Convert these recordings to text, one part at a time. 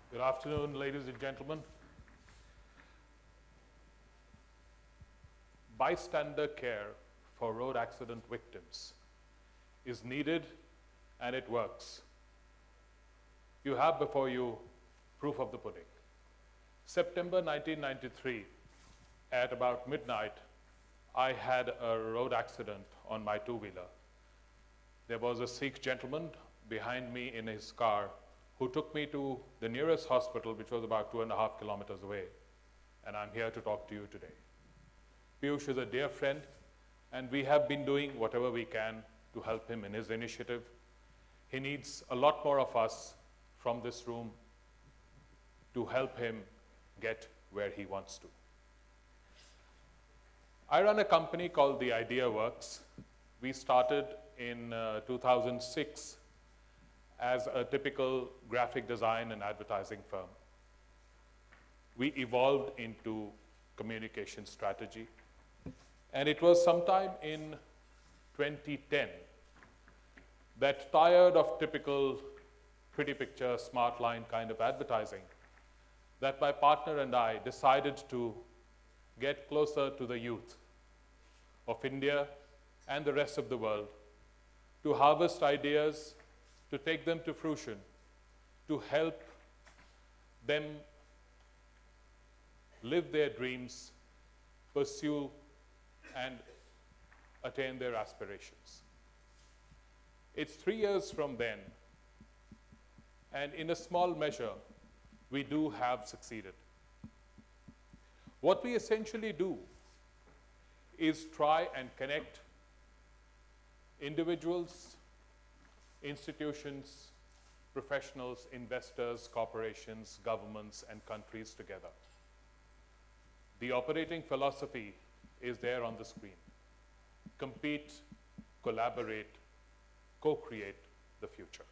Good afternoon, ladies and gentlemen. Bystander care for road accident victims is needed and it works. You have before you proof of the pudding. September 1993, at about midnight, I had a road accident on my two-wheeler. There was a Sikh gentleman behind me in his car who took me to the nearest hospital, which was about 2.5 kilometers away. And I'm here to talk to you today. Piyush is a dear friend, and we have been doing whatever we can to help him in his initiative. He needs a lot more of us from this room to help him get where he wants to. I run a company called The Idea Works. We started in 2006 as a typical graphic design and advertising firm. We evolved into communication strategy. And it was sometime in 2010 that, tired of typical pretty picture, smart line kind of advertising, that my partner and I decided to get closer to the youth of India and the rest of the world, to harvest ideas, to take them to fruition, to help them live their dreams, pursue and attain their aspirations. It's 3 years from then, and in a small measure, we do have succeeded. What we essentially do is try and connect individuals, institutions, professionals, investors, corporations, governments, and countries together. The operating philosophy is there on the screen. Compete, collaborate, co-create the future.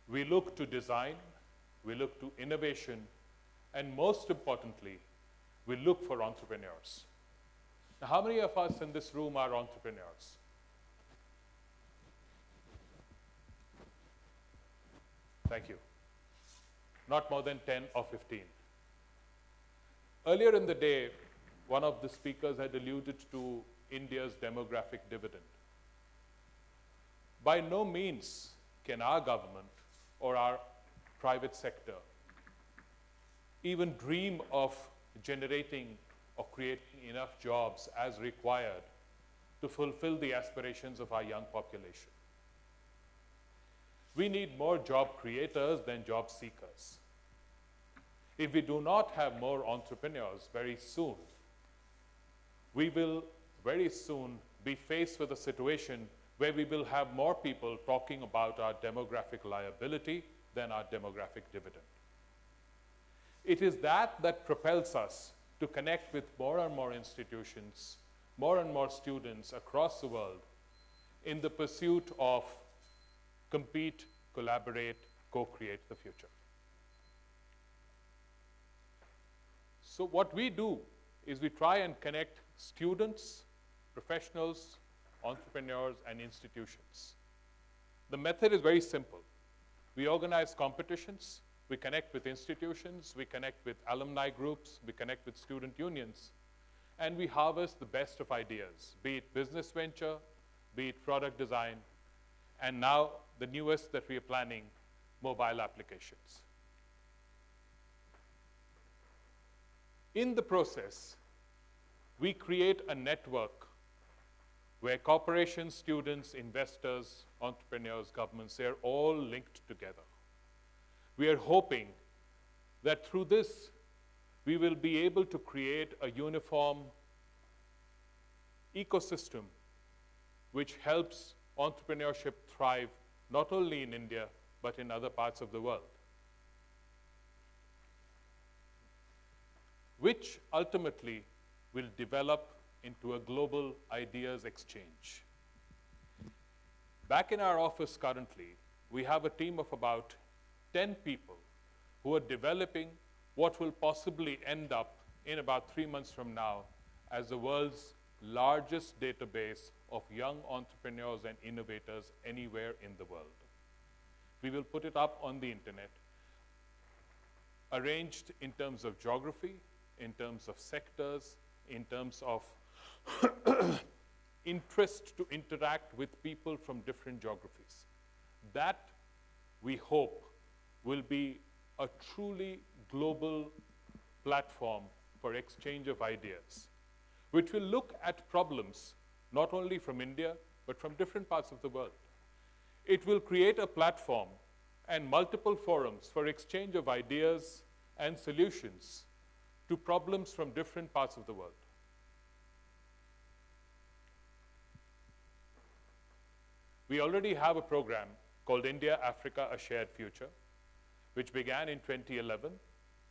We look to design, we look to innovation, and most importantly, we look for entrepreneurs. Now, how many of us in this room are entrepreneurs? Thank you. Not more than 10 or 15. Earlier in the day, one of the speakers had alluded to India's demographic dividend. By no means can our government or our private sector even dream of generating or creating enough jobs as required to fulfill the aspirations of our young population. We need more job creators than job seekers. If we do not have more entrepreneurs very soon, we will very soon be faced with a situation where we will have more people talking about our demographic liability than our demographic dividend. It is that propels us to connect with more and more institutions, more and more students across the world in the pursuit of compete, collaborate, co-create the future. So what we do is we try and connect students, professionals, entrepreneurs, and institutions. The method is very simple. We organize competitions, we connect with institutions, we connect with alumni groups, we connect with student unions, and we harvest the best of ideas, be it business venture, be it product design, and now the newest that we are planning, mobile applications. In the process, we create a network where corporations, students, investors, entrepreneurs, governments, they're all linked together. We are hoping that through this, we will be able to create a uniform ecosystem which helps entrepreneurship thrive not only in India, but in other parts of the world, which ultimately will develop into a global ideas exchange. Back in our office currently, we have a team of about 10 people who are developing what will possibly end up in about 3 months from now as the world's largest database of young entrepreneurs and innovators anywhere in the world. We will put it up on the internet, arranged in terms of geography, in terms of sectors, in terms of interest to interact with people from different geographies. That, we hope, will be a truly global platform for exchange of ideas, which will look at problems not only from India, but from different parts of the world. It will create a platform and multiple forums for exchange of ideas and solutions to problems from different parts of the world. We already have a program called India, Africa, A Shared Future, which began in 2011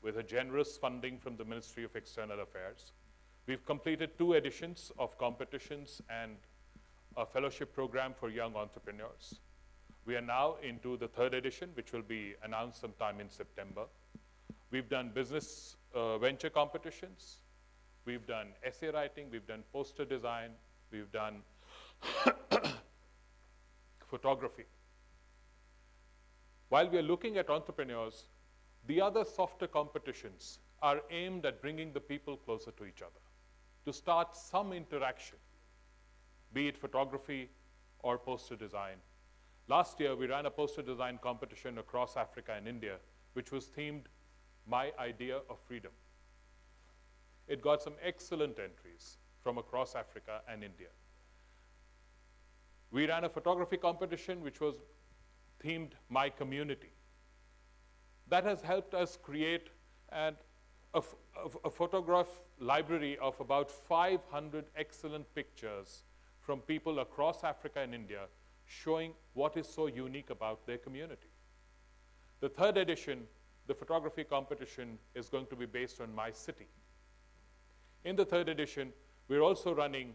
with a generous funding from the Ministry of External Affairs. We've completed 2 editions of competitions and a fellowship program for young entrepreneurs. We are now into the 3rd edition, which will be announced sometime in September. We've done business venture competitions. We've done essay writing. We've done poster design. We've done photography. While we are looking at entrepreneurs, the other softer competitions are aimed at bringing the people closer to each other, to start some interaction, be it photography or poster design. Last year, we ran a poster design competition across Africa and India, which was themed My Idea of Freedom. It got some excellent entries from across Africa and India. We ran a photography competition, which was themed My Community. That has helped us create a photograph library of about 500 excellent pictures from people across Africa and India, showing what is so unique about their community. The 3rd edition, the photography competition, is going to be based on My City. In the 3rd edition, we're also running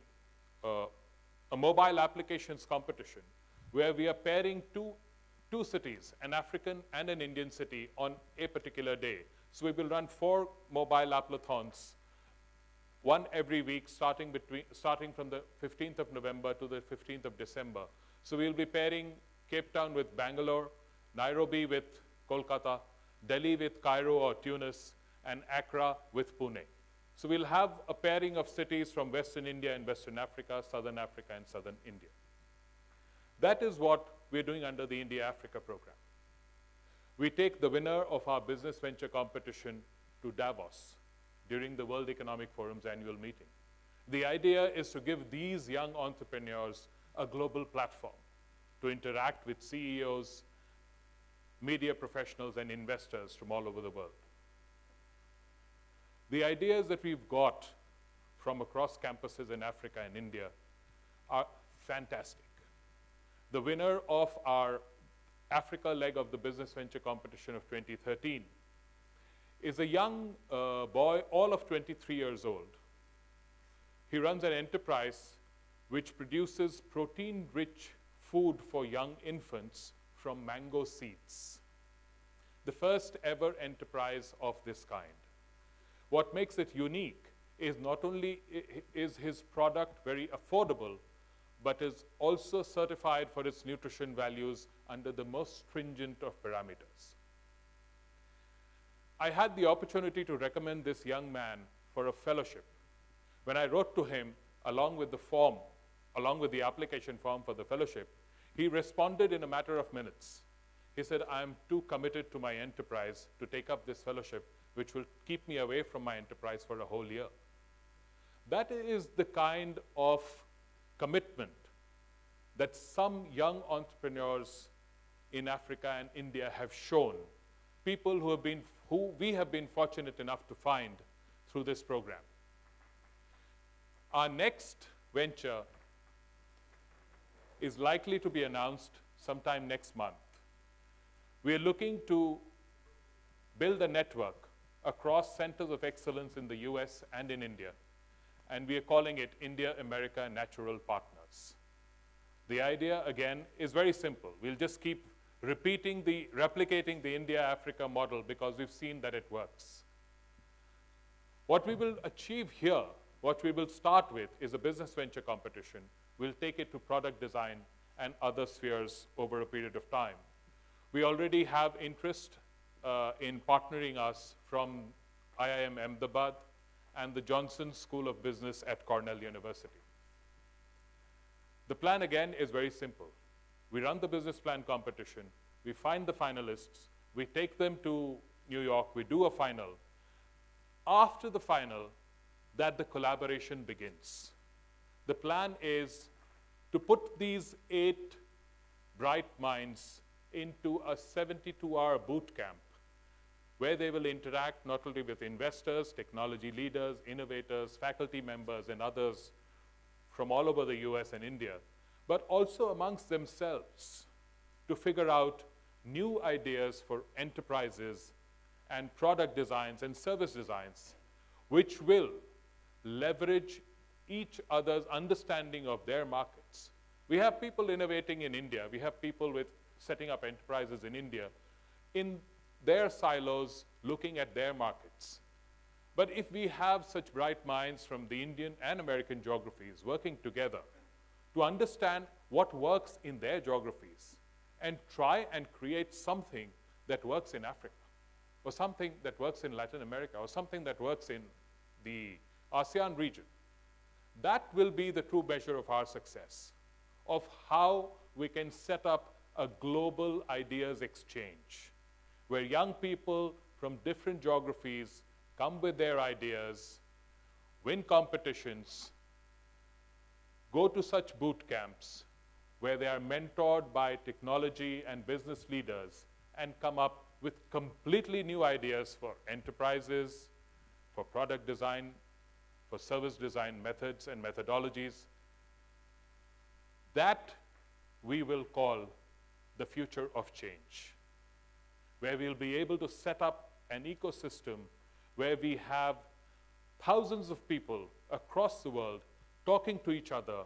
a mobile applications competition where we are pairing two cities, an African and an Indian city, on a particular day. So we will run 4 mobile applethons, one every week, starting from the 15th of November to the 15th of December. So we'll be pairing Cape Town with Bangalore, Nairobi with Kolkata, Delhi with Cairo or Tunis, and Accra with Pune. So we'll have a pairing of cities from Western India and Western Africa, Southern Africa and Southern India. That is what we're doing under the India-Africa program. We take the winner of our business venture competition to Davos during the World Economic Forum's annual meeting. The idea is to give these young entrepreneurs a global platform to interact with CEOs, media professionals, and investors from all over the world. The ideas that we've got from across campuses in Africa and India are fantastic. The winner of our Africa leg of the business venture competition of 2013 is a young boy, all of 23 years old. He runs an enterprise which produces protein-rich food for young infants from mango seeds. The first ever enterprise of this kind. What makes it unique is not only is his product very affordable, but is also certified for its nutrition values under the most stringent of parameters. I had the opportunity to recommend this young man for a fellowship. When I wrote to him, along with the application form for the fellowship, he responded in a matter of minutes. He said, I'm too committed to my enterprise to take up this fellowship, which will keep me away from my enterprise for a whole year. That is the kind of commitment that some young entrepreneurs in Africa and India have shown, people who we have been fortunate enough to find through this program. Our next venture is likely to be announced sometime next month. We are looking to build a network across centers of excellence in the US and in India, and we are calling it India-America Natural Partners. The idea, again, is very simple. We'll just keep replicating the India-Africa model because we've seen that it works. What we will achieve here, what we will start with, is a business venture competition. We'll take it to product design and other spheres over a period of time. We already have interest in partnering us from IIM Ahmedabad and the Johnson School of Business at Cornell University. The plan, again, is very simple. We run the business plan competition, we find the finalists, we take them to New York, we do a final. After the final, that the collaboration begins. The plan is to put these 8 bright minds into a 72-hour boot camp where they will interact not only with investors, technology leaders, innovators, faculty members, and others from all over the US and India, but also amongst themselves to figure out new ideas for enterprises and product designs and service designs, which will leverage each other's understanding of their markets. We have people innovating in India. We have people with setting up enterprises in India in their silos looking at their markets. But if we have such bright minds from the Indian and American geographies working together to understand what works in their geographies and try and create something that works in Africa, or something that works in Latin America, or something that works in the ASEAN region, that will be the true measure of our success, of how we can set up a global ideas exchange, where young people from different geographies come with their ideas, win competitions, go to such boot camps where they are mentored by technology and business leaders and come up with completely new ideas for enterprises, for product design, for service design methods and methodologies. That we will call the future of change, where we'll be able to set up an ecosystem where we have thousands of people across the world talking to each other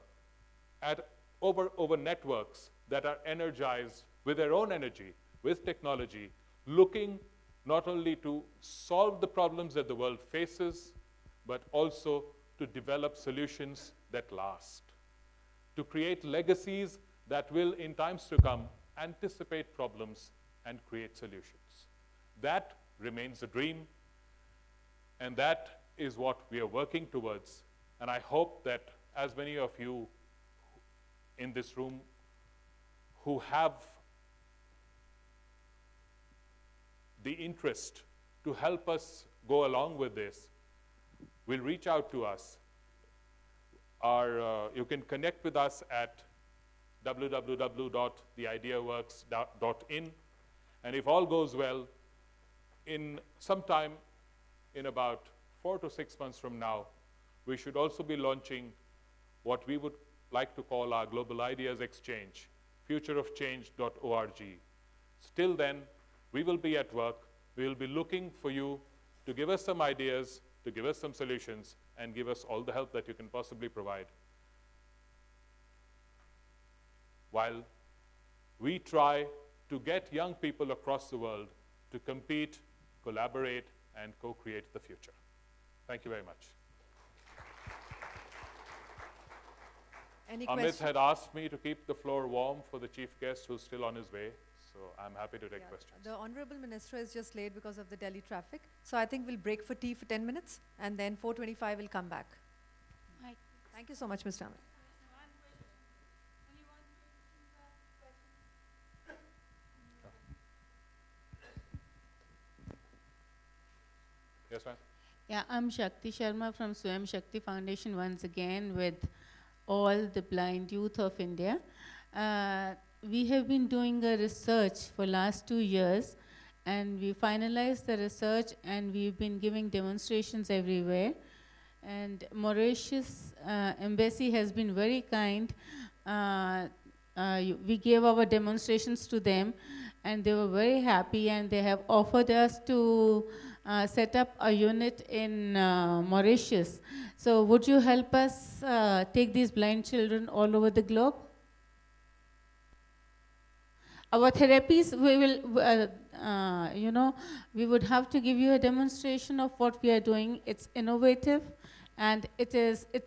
over networks that are energized with their own energy, with technology, looking not only to solve the problems that the world faces, but also to develop solutions that last, to create legacies that will, in times to come, anticipate problems and create solutions. That remains a dream, and that is what we are working towards. And I hope that as many of you in this room who have the interest to help us go along with this will reach out to us. You can connect with us at www.theideaworks.in, and if all goes well, in sometime in about 4 to 6 months from now, we should also be launching what we would like to call our Global Ideas Exchange, futureofchange.org. Till then, we will be at work. We will be looking for you to give us some ideas, to give us some solutions, and give us all the help that you can possibly provide, while we try to get young people across the world to compete, collaborate, and co-create the future. Thank you very much. Any Amit questions? had asked me to keep the floor warm for the chief guest who's still on his way, so I'm happy to take questions. The Honorable Minister is just late because of the Delhi traffic. So I think we'll break for tea for 10 minutes, and then 4:25 we'll come back. Right. Thank you so much, Mr. Amit. Yes, ma'am. Yeah, I'm Shakti Sharma from Shakti Foundation once again with all the blind youth of India. We have been doing a research for last 2 years, and we finalized the research and we've been giving demonstrations everywhere. And Mauritius Embassy has been very kind. We gave our demonstrations to them and they were very happy, and they have offered us to set up a unit in Mauritius. So would you help us take these blind children all over the globe? Our therapies, we will, we would have to give you a demonstration of what we are doing. It's innovative, and it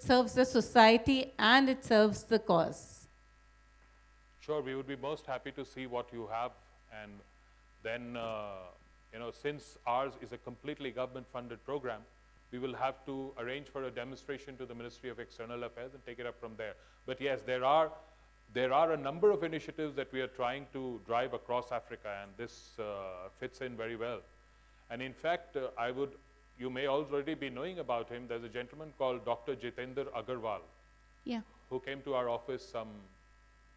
serves the society and it serves the cause. Sure, we would be most happy to see what you have And then, since ours is a completely government-funded program, we will have to arrange for a demonstration to the Ministry of External Affairs and take it up from there. But yes, there are a number of initiatives that we are trying to drive across Africa, and this fits in very well. And in fact, you may already be knowing about him. There's a gentleman called Dr. Jitendra Agarwal, Yeah. who came to our office some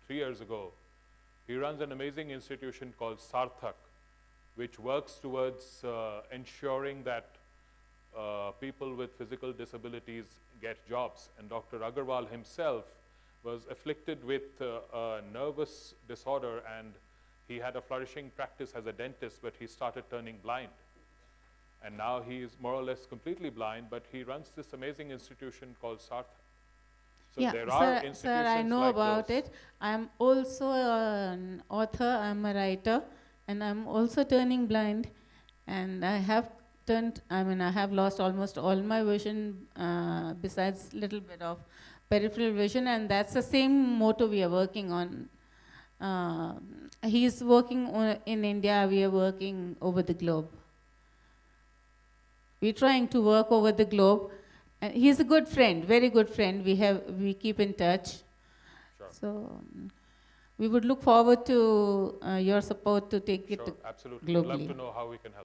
3 years ago. He runs an amazing institution called Sarthak, which works towards ensuring that people with physical disabilities get jobs. And Dr. Agarwal himself was afflicted with a nervous disorder, and he had a flourishing practice as a dentist, but he started turning blind. And now he is more or less completely blind, but he runs this amazing institution called Sarthak. So Yeah, there are institutions sir, I know like about those. it. I'm also an author, I'm a writer, and I'm also turning blind. And I have I have lost almost all my vision, besides little bit of peripheral vision, and that's the same motto we are working on. He's working in India, we are working over the globe. We're trying to work over the globe. And he's a good friend, very good friend. We keep in touch. Sure. So we would look forward to your support to take it Sure, absolutely. We'd love globally. to know how we can help.